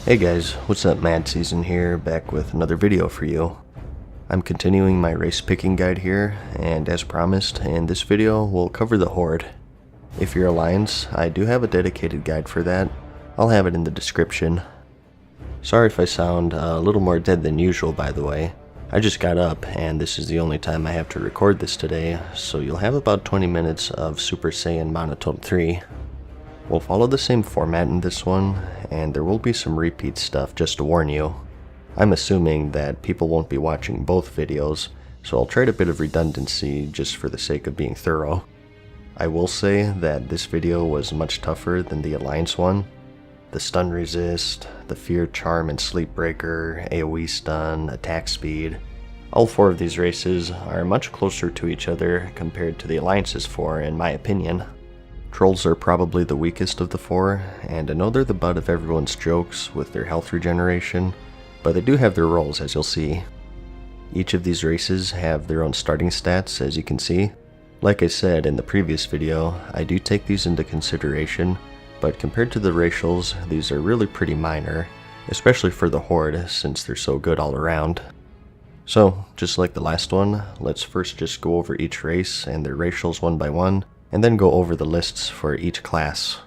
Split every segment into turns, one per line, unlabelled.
Hey guys, what's up? MadSeason here, back with another video for you. I'm continuing my race picking guide here, and as promised, in this video we'll cover the Horde. If you're Alliance, I do have a dedicated guide for that. I'll have it in the description. Sorry if I sound a little more dead than usual, by the way. I just got up, and this is the only time I have to record this today, so you'll have about 20 minutes of Super Saiyan Monotone 3. We'll follow the same format in this one, and there will be some repeat stuff just to warn you. I'm assuming that people won't be watching both videos, so I'll trade a bit of redundancy just for the sake of being thorough. I will say that this video was much tougher than the Alliance one. The stun resist, the fear, charm, and sleep breaker, AoE stun, attack speed. All four of these races are much closer to each other compared to the Alliance's four, in my opinion. Trolls are probably the weakest of the four, and I know they're the butt of everyone's jokes with their health regeneration, but they do have their roles, as you'll see. Each of these races have their own starting stats, as you can see. Like I said in the previous video, I do take these into consideration, but compared to the racials, these are really pretty minor, especially for the Horde since they're so good all around. So, just like the last one, let's first just go over each race and their racials one by one, and then go over the lists for each class.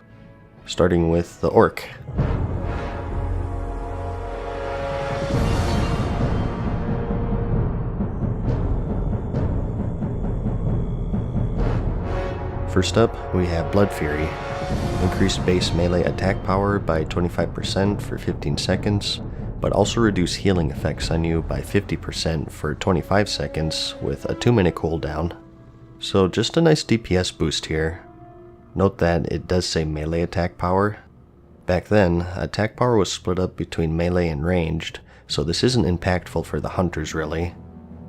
Starting with the Orc. First up, we have Blood Fury. Increase base melee attack power by 25% for 15 seconds, but also reduce healing effects on you by 50% for 25 seconds with a 2-minute cooldown. So just a nice DPS boost here. Note that it does say melee attack power. Back then, attack power was split up between melee and ranged, so this isn't impactful for the hunters really.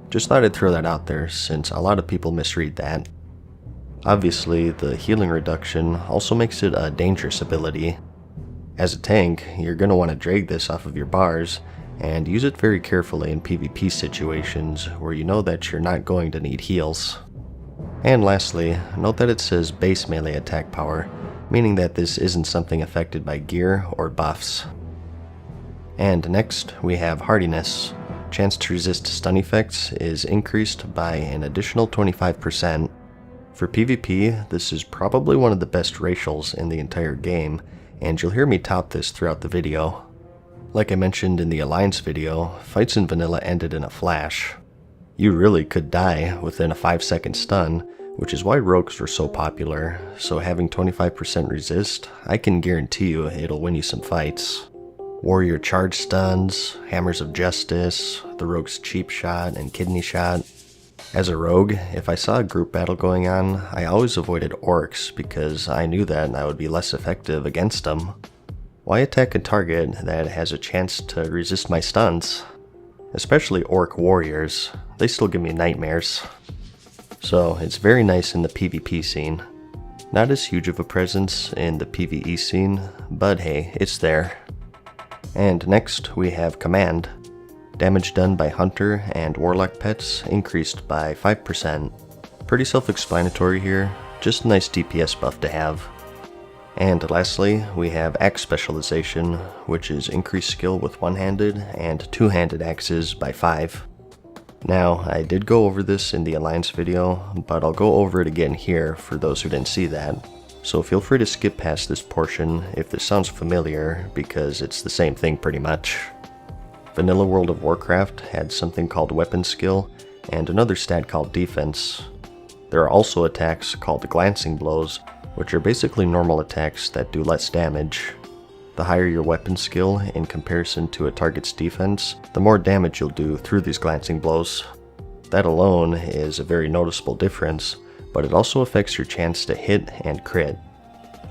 Just thought I'd throw that out there since a lot of people misread that. Obviously, the healing reduction also makes it a dangerous ability. As a tank, you're going to want to drag this off of your bars, and use it very carefully in PvP situations where you know that you're not going to need heals. And lastly, note that it says base melee attack power, meaning that this isn't something affected by gear or buffs. And next, we have Hardiness. Chance to resist stun effects is increased by an additional 25%. For PvP, this is probably one of the best racials in the entire game, and you'll hear me tout this throughout the video. Like I mentioned in the Alliance video, fights in vanilla ended in a flash. You really could die within a 5-second stun, which is why rogues were so popular, so having 25% resist, I can guarantee you it'll win you some fights. Warrior charge stuns, hammers of justice, the rogue's cheap shot and kidney shot. As a rogue, if I saw a group battle going on, I always avoided orcs because I knew that I would be less effective against them. Why attack a target that has a chance to resist my stuns? Especially orc warriors, they still give me nightmares. So it's very nice in the PvP scene. Not as huge of a presence in the PvE scene, but hey, it's there. And next we have Command. Damage done by Hunter and Warlock pets increased by 5%. Pretty self-explanatory here, just a nice DPS buff to have. And lastly, we have Axe Specialization, which is increased skill with one-handed and two-handed axes by 5. Now, I did go over this in the Alliance video, but I'll go over it again here for those who didn't see that. So feel free to skip past this portion if this sounds familiar, because it's the same thing pretty much. Vanilla World of Warcraft had something called Weapon Skill, and another stat called Defense. There are also attacks called Glancing Blows, which are basically normal attacks that do less damage. The higher your weapon skill in comparison to a target's defense, the more damage you'll do through these glancing blows. That alone is a very noticeable difference, but it also affects your chance to hit and crit.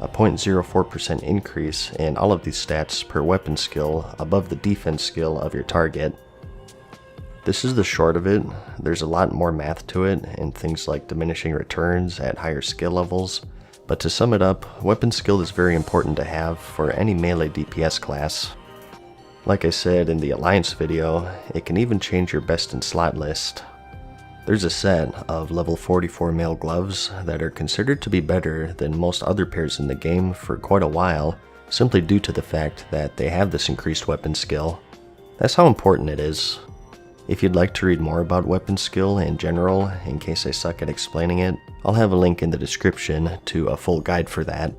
A 0.04% increase in all of these stats per weapon skill above the defense skill of your target. This is the short of it. There's a lot more math to it and things like diminishing returns at higher skill levels. But to sum it up, weapon skill is very important to have for any melee DPS class. Like I said in the Alliance video, it can even change your best in slot list. There's a set of level 44 mail gloves that are considered to be better than most other pairs in the game for quite a while, simply due to the fact that they have this increased weapon skill. That's how important it is. If you'd like to read more about weapon skill in general, in case I suck at explaining it, I'll have a link in the description to a full guide for that.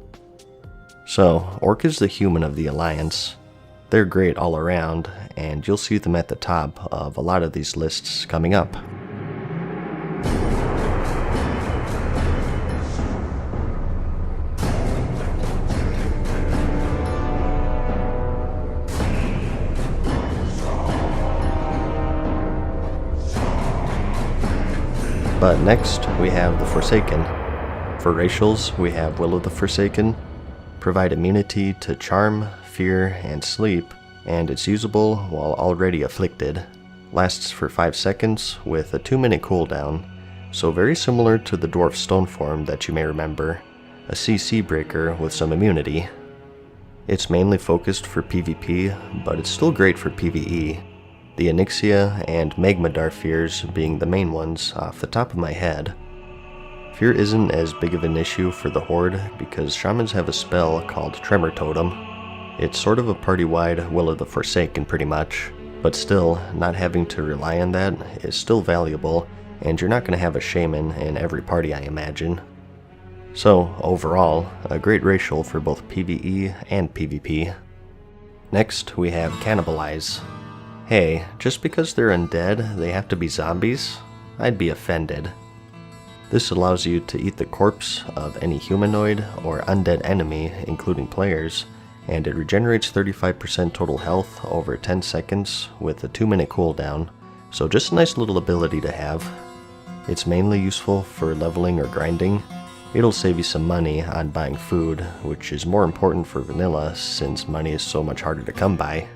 So, Orc is the human of the Alliance. They're great all around, and you'll see them at the top of a lot of these lists coming up. But next, we have the Forsaken. For racials, we have Will of the Forsaken. Provide immunity to Charm, Fear, and Sleep, and it's usable while already afflicted. Lasts for 5 seconds with a 2-minute cooldown, so very similar to the Dwarf Stone form that you may remember, a CC breaker with some immunity. It's mainly focused for PvP, but it's still great for PvE. The Onyxia and Magmadar fears being the main ones off the top of my head. Fear isn't as big of an issue for the Horde because shamans have a spell called Tremor Totem. It's sort of a party-wide Will of the Forsaken pretty much, but still, not having to rely on that is still valuable, and you're not going to have a shaman in every party I imagine. So, overall, a great racial for both PvE and PvP. Next, we have Cannibalize. Hey, just because they're undead, they have to be zombies? I'd be offended. This allows you to eat the corpse of any humanoid or undead enemy, including players, and it regenerates 35% total health over 10 seconds with a 2-minute cooldown, so just a nice little ability to have. It's mainly useful for leveling or grinding. It'll save you some money on buying food, which is more important for vanilla since money is so much harder to come by.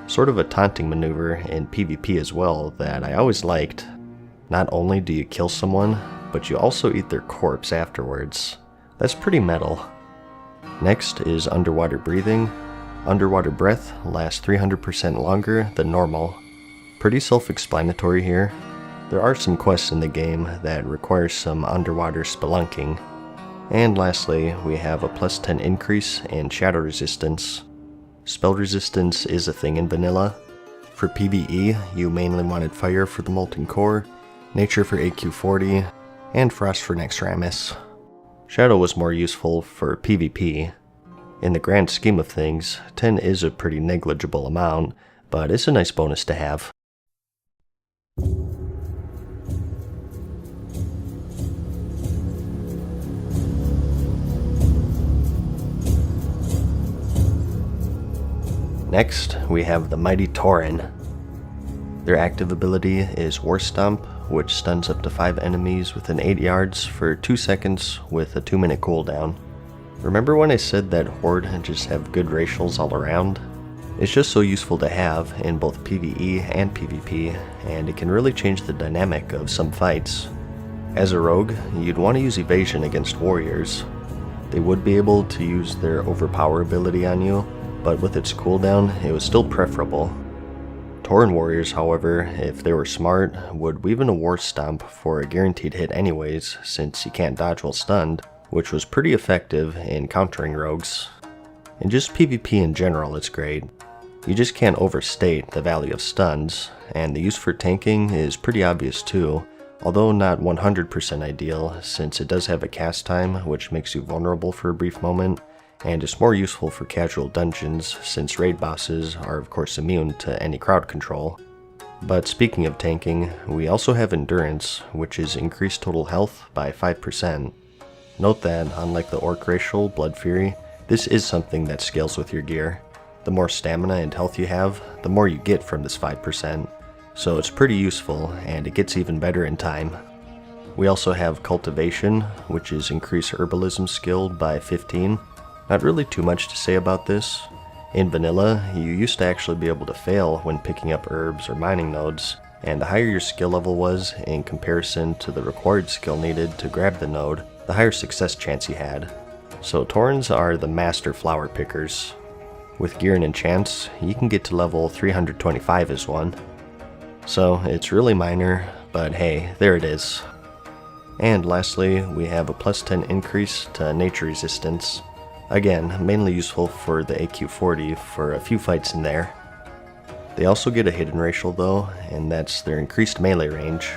Sort of a taunting maneuver in PvP as well that I always liked. Not only do you kill someone, but you also eat their corpse afterwards. That's pretty metal. Next is Underwater Breathing. Underwater breath lasts 300% longer than normal. Pretty self-explanatory here. There are some quests in the game that require some underwater spelunking. And lastly, we have a plus 10 increase in shadow resistance. Spell resistance is a thing in vanilla. For PvE, you mainly wanted Fire for the Molten Core, Nature for AQ40, and Frost for Naxxramas. Shadow was more useful for PvP. In the grand scheme of things, 10 is a pretty negligible amount, but it's a nice bonus to have. Next, we have the Mighty Tauron. Their active ability is War Stomp, which stuns up to 5 enemies within 8 yards for 2 seconds with a 2-minute cooldown. Remember when I said that Horde just have good racials all around? It's just so useful to have in both PvE and PvP, and it can really change the dynamic of some fights. As a rogue, you'd want to use evasion against warriors. They would be able to use their overpower ability on you, but with its cooldown, it was still preferable. Tauron warriors, however, if they were smart, would weave in a War Stomp for a guaranteed hit anyways, since you can't dodge while stunned, which was pretty effective in countering rogues. And just PvP in general, it's great. You just can't overstate the value of stuns, and the use for tanking is pretty obvious too, although not 100% ideal, since it does have a cast time which makes you vulnerable for a brief moment, and it's more useful for casual dungeons since raid bosses are of course immune to any crowd control. But speaking of tanking, we also have Endurance, which is increased total health by 5%. Note that, unlike the Orc racial Blood Fury, this is something that scales with your gear. The more stamina and health you have, the more you get from this 5%, so it's pretty useful and it gets even better in time. We also have Cultivation, which is increased herbalism skill by 15. Not really too much to say about this. In vanilla, you used to actually be able to fail when picking up herbs or mining nodes, and the higher your skill level was in comparison to the required skill needed to grab the node, the higher success chance you had. So Taurons are the master flower pickers. With gear and enchants, you can get to level 325 as one. So it's really minor, but hey, there it is. And lastly, we have a plus 10 increase to nature resistance. Again, mainly useful for the AQ40 for a few fights in there. They also get a hidden racial though, and that's their increased melee range.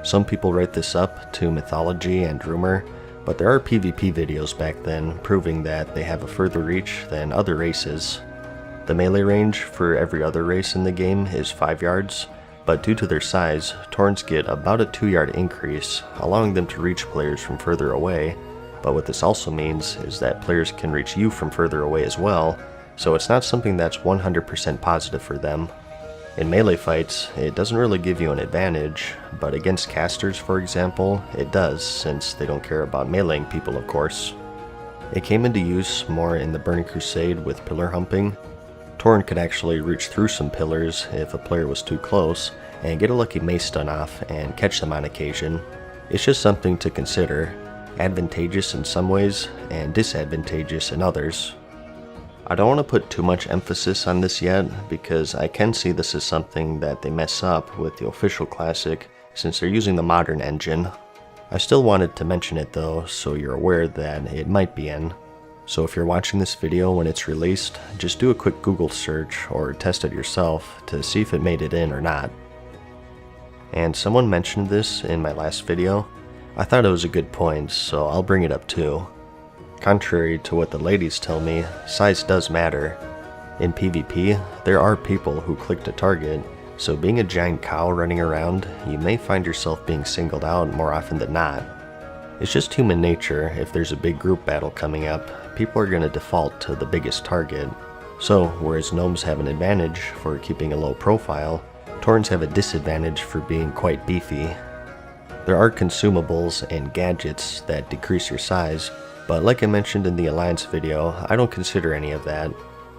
Some people write this up to mythology and rumor, but there are PvP videos back then proving that they have a further reach than other races. The melee range for every other race in the game is 5 yards, but due to their size, Taurons get about a 2-yard increase, allowing them to reach players from further away. But what this also means is that players can reach you from further away as well, so it's not something that's 100% positive for them. In melee fights, it doesn't really give you an advantage, but against casters, for example, it does, since they don't care about meleeing people, of course. It came into use more in the Burning Crusade with pillar humping. Tauron could actually reach through some pillars if a player was too close, and get a lucky mace stun off and catch them on occasion. It's just something to consider, advantageous in some ways, and disadvantageous in others. I don't want to put too much emphasis on this yet, because I can see this as something that they mess up with the official Classic, since they're using the modern engine. I still wanted to mention it though, so you're aware that it might be in. So if you're watching this video when it's released, just do a quick Google search or test it yourself to see if it made it in or not. And someone mentioned this in my last video. I thought it was a good point, so I'll bring it up too. Contrary to what the ladies tell me, size does matter. In PvP, there are people who click to target, so being a giant cow running around, you may find yourself being singled out more often than not. It's just human nature. If there's a big group battle coming up, people are going to default to the biggest target. So, whereas gnomes have an advantage for keeping a low profile, Taurons have a disadvantage for being quite beefy. There are consumables and gadgets that decrease your size, but like I mentioned in the Alliance video, I don't consider any of that.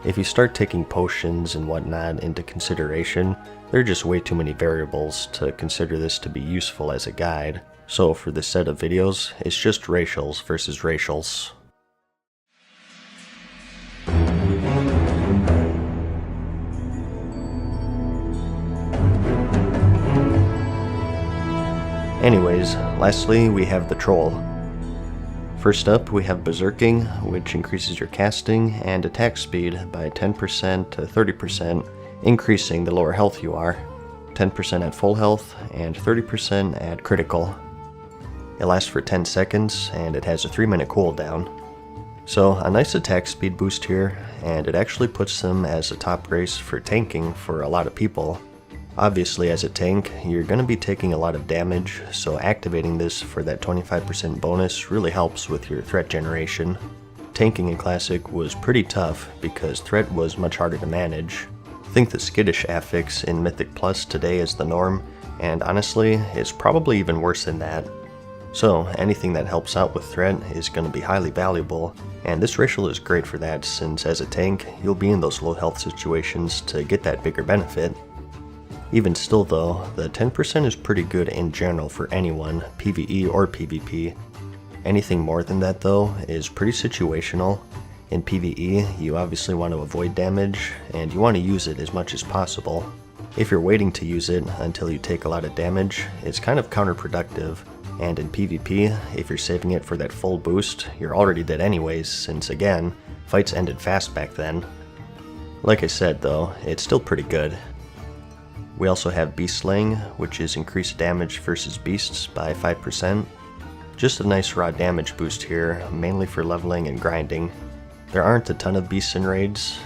If you start taking potions and whatnot into consideration, there are just way too many variables to consider this to be useful as a guide. So for this set of videos, it's just racials versus racials. Anyways, lastly we have the Troll. First up, we have Berserking, which increases your casting and attack speed by 10% to 30%, increasing the lower health you are, 10% at full health and 30% at critical. It lasts for 10 seconds and it has a 3-minute cooldown. So a nice attack speed boost here, and it actually puts them as a top race for tanking for a lot of people. Obviously, as a tank, you're going to be taking a lot of damage, so activating this for that 25% bonus really helps with your threat generation. Tanking in Classic was pretty tough because threat was much harder to manage. Think the skittish affix in Mythic Plus today is the norm, and honestly, it's probably even worse than that. So anything that helps out with threat is going to be highly valuable, and this racial is great for that since as a tank, you'll be in those low health situations to get that bigger benefit. Even still though, the 10% is pretty good in general for anyone, PvE or PvP. Anything more than that though is pretty situational. In PvE, you obviously want to avoid damage, and you want to use it as much as possible. If you're waiting to use it until you take a lot of damage, it's kind of counterproductive. And in PvP, if you're saving it for that full boost, you're already dead anyways, since again, fights ended fast back then. Like I said though, it's still pretty good. We also have Beast Slaying, which is increased damage versus beasts by 5%. Just a nice raw damage boost here, mainly for leveling and grinding. There aren't a ton of beasts in raids.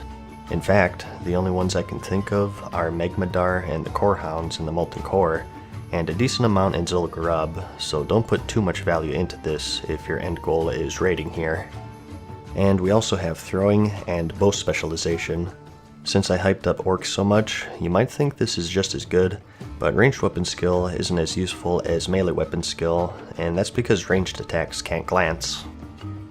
In fact, the only ones I can think of are Magmadar and the Core Hounds in the Molten Core, and a decent amount in Zul'Gurub, so don't put too much value into this if your end goal is raiding here. And we also have Throwing and Bow Specialization. Since I hyped up Orcs so much, you might think this is just as good, but ranged weapon skill isn't as useful as melee weapon skill, and that's because ranged attacks can't glance.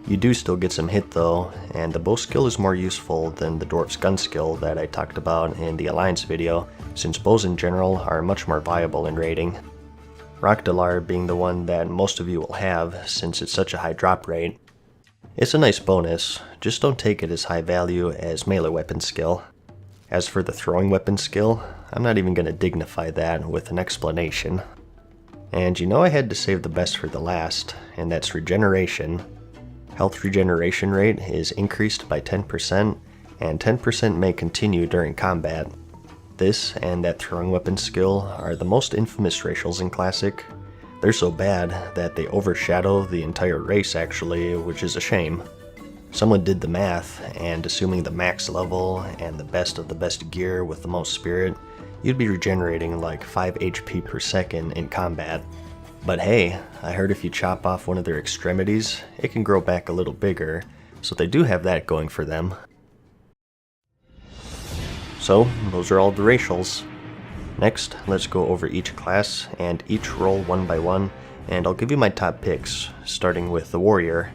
You do still get some hit though, and the bow skill is more useful than the dwarf's gun skill that I talked about in the Alliance video, since bows in general are much more viable in raiding. Rockdalar being the one that most of you will have since it's such a high drop rate. It's a nice bonus, just don't take it as high value as melee weapon skill. As for the throwing weapon skill, I'm not even going to dignify that with an explanation. And you know I had to save the best for the last, and that's regeneration. Health regeneration rate is increased by 10%, and 10% may continue during combat. This and that throwing weapon skill are the most infamous racials in Classic. They're so bad that they overshadow the entire race actually, which is a shame. Someone did the math, and assuming the max level and the best of the best gear with the most spirit, you'd be regenerating like 5 HP per second in combat. But hey, I heard if you chop off one of their extremities, it can grow back a little bigger, so they do have that going for them. So, those are all the racials. Next, let's go over each class and each role one by one, and I'll give you my top picks, starting with the warrior.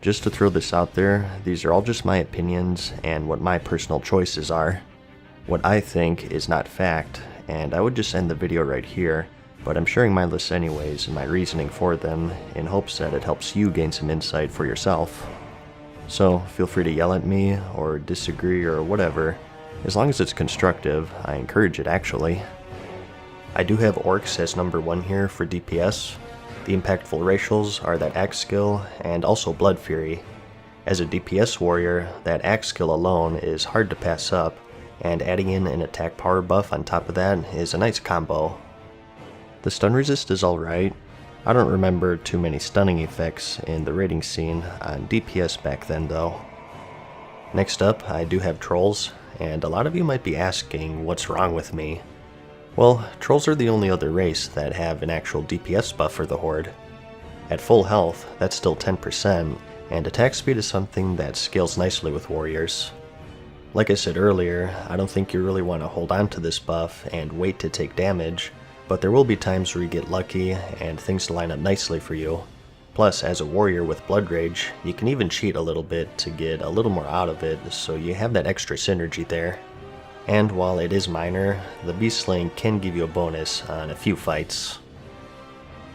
Just to throw this out there, these are all just my opinions and what my personal choices are. What I think is not fact, and I would just end the video right here, but I'm sharing my lists anyways and my reasoning for them in hopes that it helps you gain some insight for yourself. So feel free to yell at me or disagree or whatever. As long as it's constructive, I encourage it actually. I do have Orcs as number 1 here for DPS. The impactful racials are that Axe skill and also Blood Fury. As a DPS warrior, that Axe skill alone is hard to pass up, and adding in an attack power buff on top of that is a nice combo. The stun resist is alright. I don't remember too many stunning effects in the raiding scene on DPS back then though. Next up, I do have Trolls, and a lot of you might be asking what's wrong with me. Well, Trolls are the only other race that have an actual DPS buff for the Horde. At full health, that's still 10%, and attack speed is something that scales nicely with warriors. Like I said earlier, I don't think you really want to hold on to this buff and wait to take damage, but there will be times where you get lucky and things line up nicely for you. Plus, as a warrior with Blood Rage, you can even cheat a little bit to get a little more out of it, so you have that extra synergy there. And while it is minor, the Beast Slaying can give you a bonus on a few fights.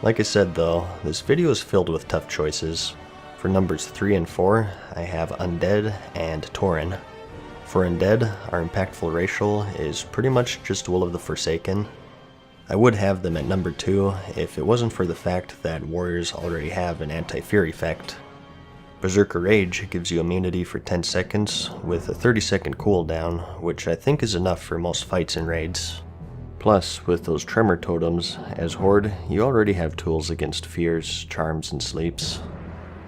Like I said though, this video is filled with tough choices. For numbers 3 and 4, I have Undead and Tauron. For Undead, our impactful racial is pretty much just Will of the Forsaken. I would have them at number 2 if it wasn't for the fact that warriors already have an anti-fear effect. Berserker Rage gives you immunity for 10 seconds with a 30-second cooldown, which I think is enough for most fights and raids. Plus, with those Tremor Totems, as Horde, you already have tools against fears, charms, and sleeps.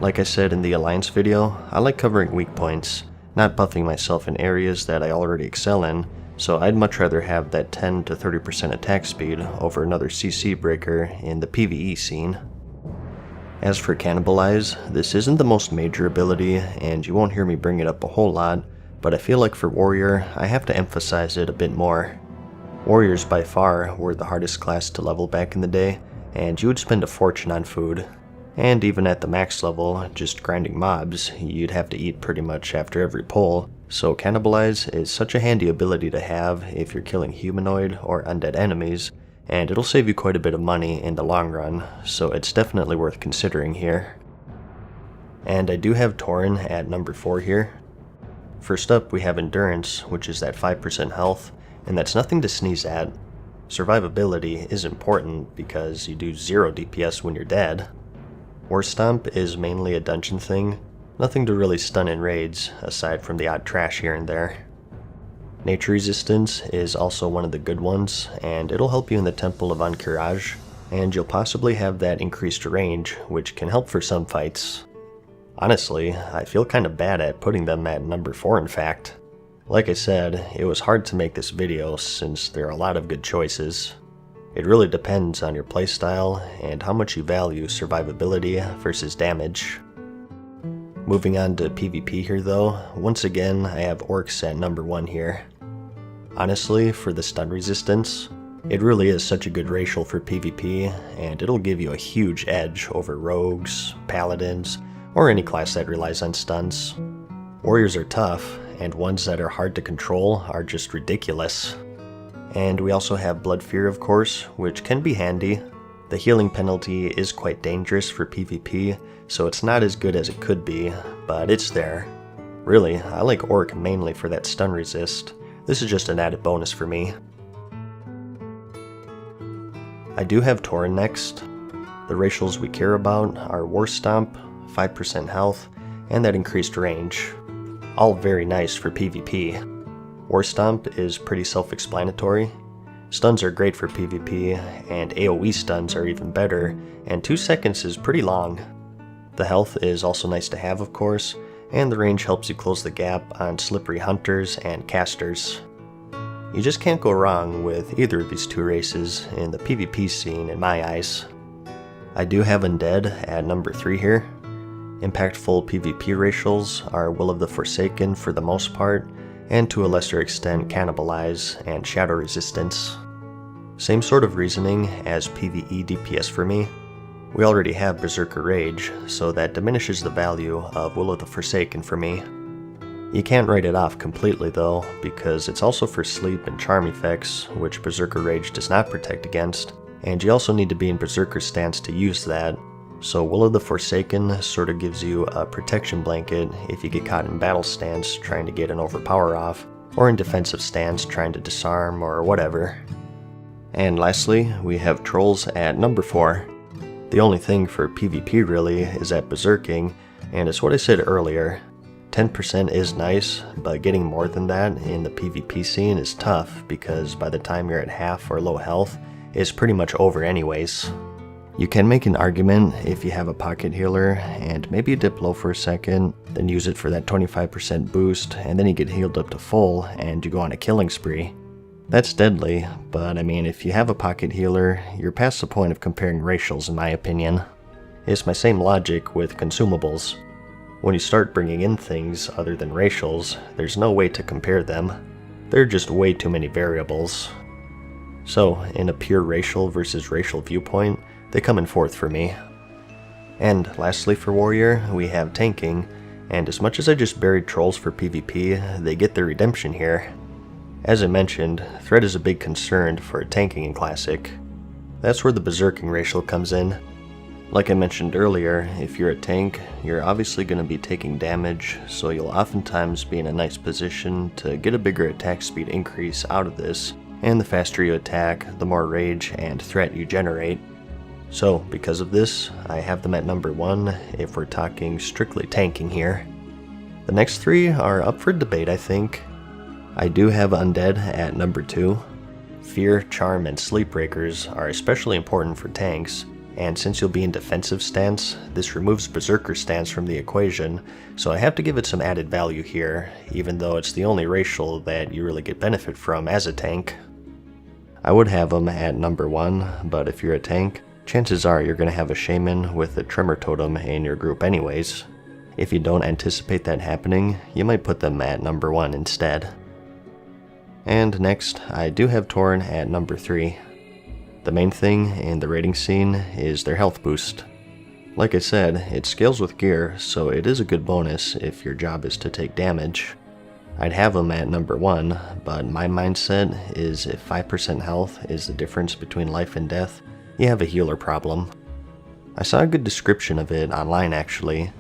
Like I said in the Alliance video, I like covering weak points, not buffing myself in areas that I already excel in, so I'd much rather have that 10 to 30% attack speed over another CC breaker in the PvE scene. As for Cannibalize, this isn't the most major ability, and you won't hear me bring it up a whole lot, but I feel like for Warrior, I have to emphasize it a bit more. Warriors by far were the hardest class to level back in the day, and you would spend a fortune on food. And even at the max level, just grinding mobs, you'd have to eat pretty much after every pull, so Cannibalize is such a handy ability to have if you're killing humanoid or undead enemies, and it'll save you quite a bit of money in the long run, so it's definitely worth considering here. And I do have Tauron at number 4 here. First up we have Endurance, which is that 5% health, and that's nothing to sneeze at. Survivability is important because you do 0 DPS when you're dead. War Stomp is mainly a dungeon thing, nothing to really stun in raids aside from the odd trash here and there. Nature Resistance is also one of the good ones, and it'll help you in the Temple of Ahn'Qiraj, and you'll possibly have that increased range, which can help for some fights. Honestly, I feel kinda bad at putting them at number 4 in fact. Like I said, it was hard to make this video since there are a lot of good choices. It really depends on your playstyle and how much you value survivability versus damage. Moving on to PvP here though, once again I have Orcs at number 1 here. Honestly, for the stun resistance, it really is such a good racial for PvP, and it'll give you a huge edge over rogues, paladins, or any class that relies on stuns. Warriors are tough, and ones that are hard to control are just ridiculous. And we also have Blood Fury of course, which can be handy. The healing penalty is quite dangerous for PvP, so it's not as good as it could be, but it's there. Really, I like Orc mainly for that stun resist. This is just an added bonus for me. I do have Tauron next. The racials we care about are War Stomp, 5% health, and that increased range. All very nice for PvP. War Stomp is pretty self-explanatory. Stuns are great for PvP, and AoE stuns are even better, and 2 seconds is pretty long. The health is also nice to have, of course, and the range helps you close the gap on slippery hunters and casters. You just can't go wrong with either of these two races in the PvP scene in my eyes. I do have Undead at number 3 here. Impactful PvP racials are Will of the Forsaken for the most part, and to a lesser extent Cannibalize and Shadow Resistance. Same sort of reasoning as PvE DPS for me. We already have Berserker Rage, so that diminishes the value of Will of the Forsaken for me. You can't write it off completely though, because it's also for sleep and charm effects, which Berserker Rage does not protect against, and you also need to be in Berserker stance to use that, so Will of the Forsaken sort of gives you a protection blanket if you get caught in battle stance trying to get an overpower off, or in defensive stance trying to disarm or whatever. And lastly, we have Trolls at number 4. The only thing for PvP really is at Berserking, and it's what I said earlier. 10% is nice, but getting more than that in the PvP scene is tough because by the time you're at half or low health, it's pretty much over anyways. You can make an argument if you have a pocket healer and maybe you dip low for a second, then use it for that 25% boost, and then you get healed up to full and you go on a killing spree. That's deadly, but I mean, if you have a pocket healer, you're past the point of comparing racials in my opinion. It's my same logic with consumables. When you start bringing in things other than racials, there's no way to compare them. There are just way too many variables. So, in a pure racial versus racial viewpoint, they come in 4th for me. And lastly for Warrior, we have Tanking, and as much as I just buried Trolls for PvP, they get their redemption here. As I mentioned, threat is a big concern for tanking in Classic. That's where the Berserking racial comes in. Like I mentioned earlier, if you're a tank, you're obviously going to be taking damage, so you'll oftentimes be in a nice position to get a bigger attack speed increase out of this, and the faster you attack, the more rage and threat you generate. So, because of this, I have them at number 1 if we're talking strictly tanking here. The next 3 are up for debate, I think. I do have Undead at number 2. Fear, Charm, and Sleep Breakers are especially important for tanks, and since you'll be in defensive stance, this removes Berserker stance from the equation, so I have to give it some added value here, even though it's the only racial that you really get benefit from as a tank. I would have them at number 1, but if you're a tank, chances are you're going to have a Shaman with a Tremor Totem in your group anyways. If you don't anticipate that happening, you might put them at number 1 instead. And next, I do have Tauron at number 3. The main thing in the raiding scene is their health boost. Like I said, it scales with gear, so it is a good bonus if your job is to take damage. I'd have them at number 1, but my mindset is if 5% health is the difference between life and death, you have a healer problem. I saw a good description of it online actually.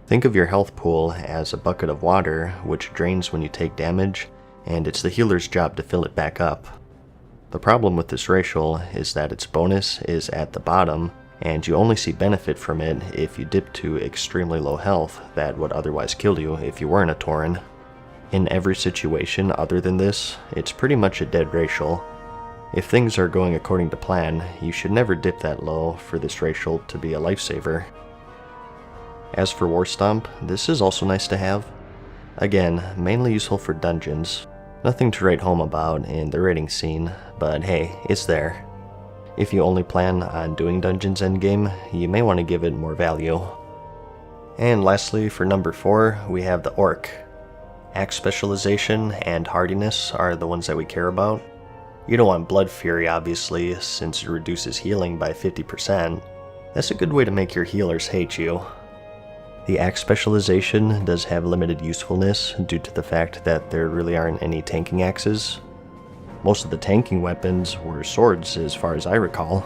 Think of your health pool as a bucket of water which drains when you take damage, and it's the healer's job to fill it back up. The problem with this racial is that its bonus is at the bottom, and you only see benefit from it if you dip to extremely low health that would otherwise kill you if you weren't a Tauron. In every situation other than this, it's pretty much a dead racial. If things are going according to plan, you should never dip that low for this racial to be a lifesaver. As for War Stomp, this is also nice to have. Again, mainly useful for dungeons. Nothing to write home about in the raiding scene, but hey, it's there. If you only plan on doing dungeons endgame, you may want to give it more value. And lastly, for number 4, we have the Orc. Axe Specialization and Hardiness are the ones that we care about. You don't want Blood Fury obviously, since it reduces healing by 50%. That's a good way to make your healers hate you. The Axe Specialization does have limited usefulness due to the fact that there really aren't any tanking axes. Most of the tanking weapons were swords as far as I recall.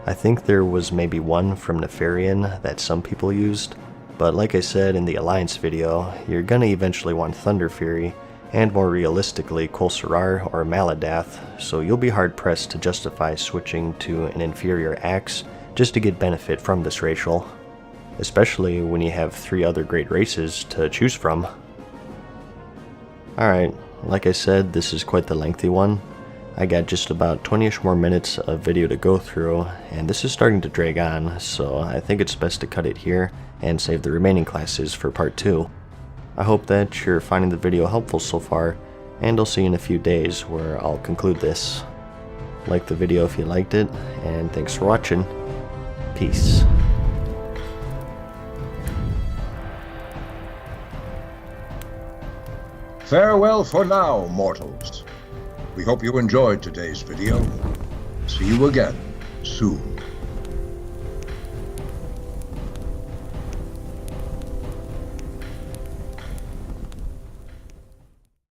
I think there was maybe one from Nefarian that some people used, but like I said in the Alliance video, you're gonna eventually want Thunder Fury, and more realistically Kol Sirar or Maladath, so you'll be hard pressed to justify switching to an inferior axe just to get benefit from this racial. especially when you have 3 other great races to choose from. Alright, like I said, this is quite the lengthy one. I got just about 20ish more minutes of video to go through, and this is starting to drag on, so I think it's best to cut it here and save the remaining classes for part 2. I hope that you're finding the video helpful so far, and I'll see you in a few days where I'll conclude this. Like the video if you liked it, and thanks for watching. Peace.
Farewell for now, mortals. We hope you enjoyed today's video. See you again soon.